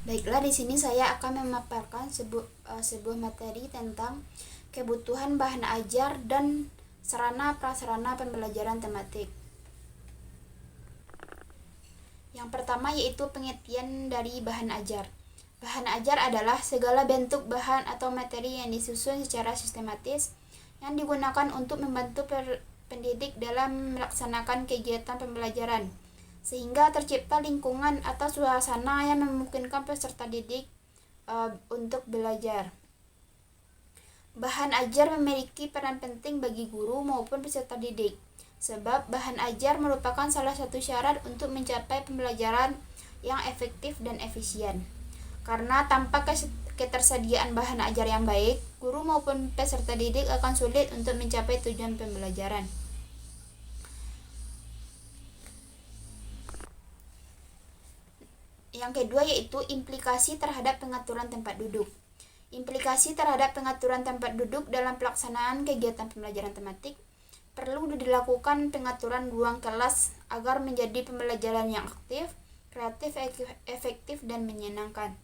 Baiklah, di sini saya akan memaparkan sebuah materi tentang kebutuhan bahan ajar dan sarana prasarana pembelajaran tematik. Yang pertama yaitu pengertian dari bahan ajar. Bahan ajar adalah segala bentuk bahan atau materi yang disusun secara sistematis yang digunakan untuk membantu pendidik dalam melaksanakan kegiatan pembelajaran, sehingga tercipta lingkungan atau suasana yang memungkinkan peserta didik untuk belajar. Bahan ajar memiliki peran penting bagi guru maupun peserta didik, sebab bahan ajar merupakan salah satu syarat untuk mencapai pembelajaran yang efektif dan efisien. Karena tanpa ketersediaan bahan ajar yang baik, guru maupun peserta didik akan sulit untuk mencapai tujuan pembelajaran. Yang kedua yaitu implikasi terhadap pengaturan tempat duduk. Implikasi terhadap pengaturan tempat duduk dalam pelaksanaan kegiatan pembelajaran tematik perlu dilakukan pengaturan ruang kelas agar menjadi pembelajaran yang aktif, kreatif, efektif, dan menyenangkan.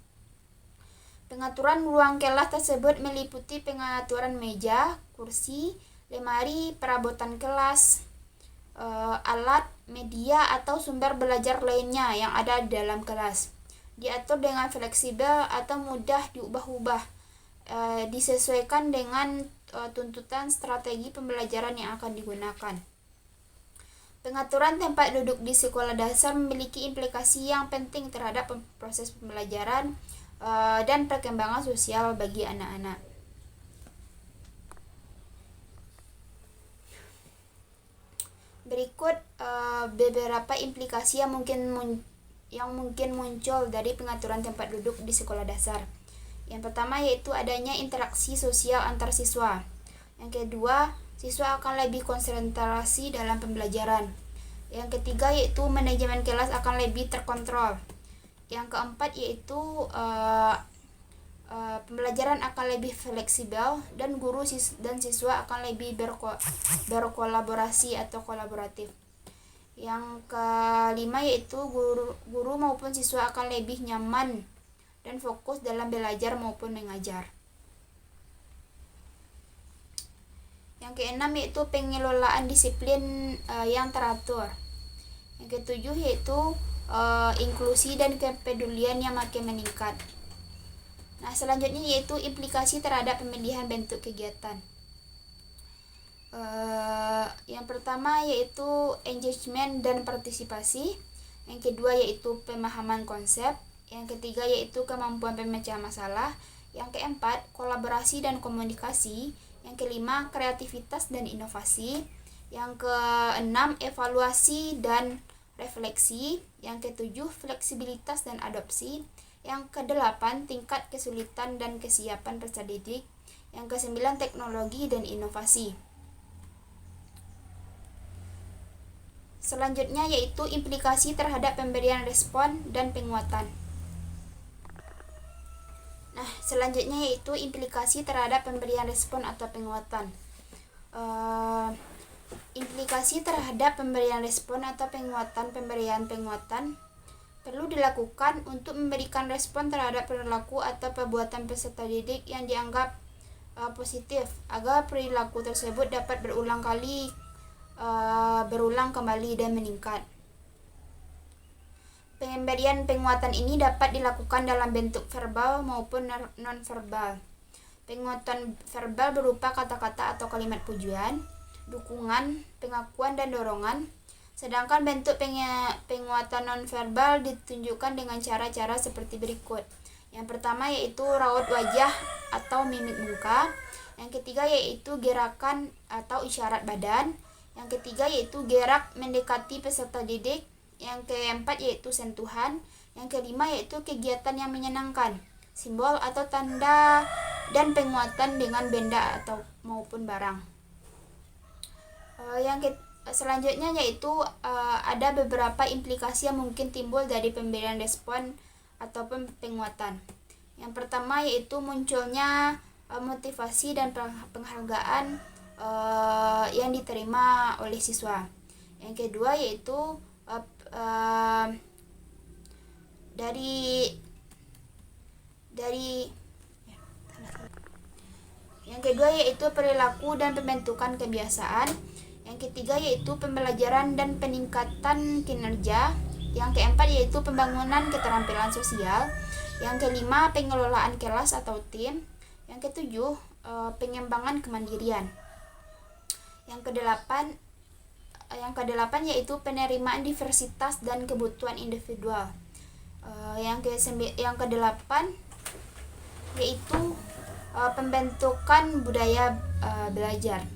Pengaturan ruang kelas tersebut meliputi pengaturan meja, kursi, lemari, perabotan kelas, alat, media, atau sumber belajar lainnya yang ada di dalam kelas. Diatur dengan fleksibel atau mudah diubah-ubah, disesuaikan dengan tuntutan strategi pembelajaran yang akan digunakan. Pengaturan tempat duduk di sekolah dasar memiliki implikasi yang penting terhadap proses pembelajaran dan perkembangan sosial bagi anak-anak. Berikut beberapa implikasi yang mungkin muncul dari pengaturan tempat duduk di sekolah dasar. Yang pertama yaitu adanya interaksi sosial antar siswa. Yang kedua, siswa akan lebih konsentrasi dalam pembelajaran. Yang ketiga yaitu manajemen kelas akan lebih terkontrol. Yang keempat yaitu pembelajaran akan lebih fleksibel dan guru dan siswa akan lebih berkolaborasi atau kolaboratif. Yang kelima yaitu guru maupun siswa akan lebih nyaman dan fokus dalam belajar maupun mengajar. Yang keenam yaitu pengelolaan disiplin yang teratur. Yang ketujuh yaitu inklusi dan kepedulian yang makin meningkat. Nah, selanjutnya yaitu implikasi terhadap pemilihan bentuk kegiatan. Yang pertama yaitu engagement dan partisipasi. Yang kedua yaitu pemahaman konsep. Yang ketiga yaitu kemampuan pemecahan masalah. Yang keempat, kolaborasi dan komunikasi. Yang kelima, kreativitas dan inovasi. Yang keenam, evaluasi dan refleksi. Yang ketujuh, fleksibilitas dan adopsi. Yang kedelapan, tingkat kesulitan dan kesiapan peserta didik. Yang kesembilan, teknologi dan inovasi. Selanjutnya yaitu implikasi terhadap pemberian respon dan penguatan. Nah, selanjutnya yaitu implikasi terhadap pemberian respon atau penguatan. Implikasi terhadap pemberian respon atau pemberian penguatan perlu dilakukan untuk memberikan respon terhadap perilaku atau perbuatan peserta didik yang dianggap positif agar perilaku tersebut dapat berulang kembali dan meningkat. Pemberian penguatan ini dapat dilakukan dalam bentuk verbal maupun non-verbal. Penguatan verbal berupa kata-kata atau kalimat pujian, dukungan, pengakuan, dan dorongan. Sedangkan bentuk penguatan non-verbal ditunjukkan dengan cara-cara seperti berikut. Yang pertama yaitu raut wajah atau mimik muka. Yang ketiga yaitu gerakan atau isyarat badan. Yang ketiga yaitu gerak mendekati peserta didik. Yang keempat yaitu sentuhan. Yang kelima yaitu kegiatan yang menyenangkan, simbol atau tanda, dan penguatan dengan benda atau maupun barang. Selanjutnya yaitu ada beberapa implikasi yang mungkin timbul dari pemberian respon ataupun penguatan. Yang pertama yaitu munculnya motivasi dan penghargaan yang diterima oleh siswa. Yang kedua yaitu dari kedua yaitu perilaku dan pembentukan kebiasaan. Yang ketiga yaitu pembelajaran dan peningkatan kinerja. Yang keempat yaitu pembangunan keterampilan sosial. Yang kelima pengelolaan kelas atau tim. Yang ketujuh pengembangan kemandirian. Yang kedelapan yaitu penerimaan diversitas dan kebutuhan individual. Yang kedelapan yaitu pembentukan budaya belajar.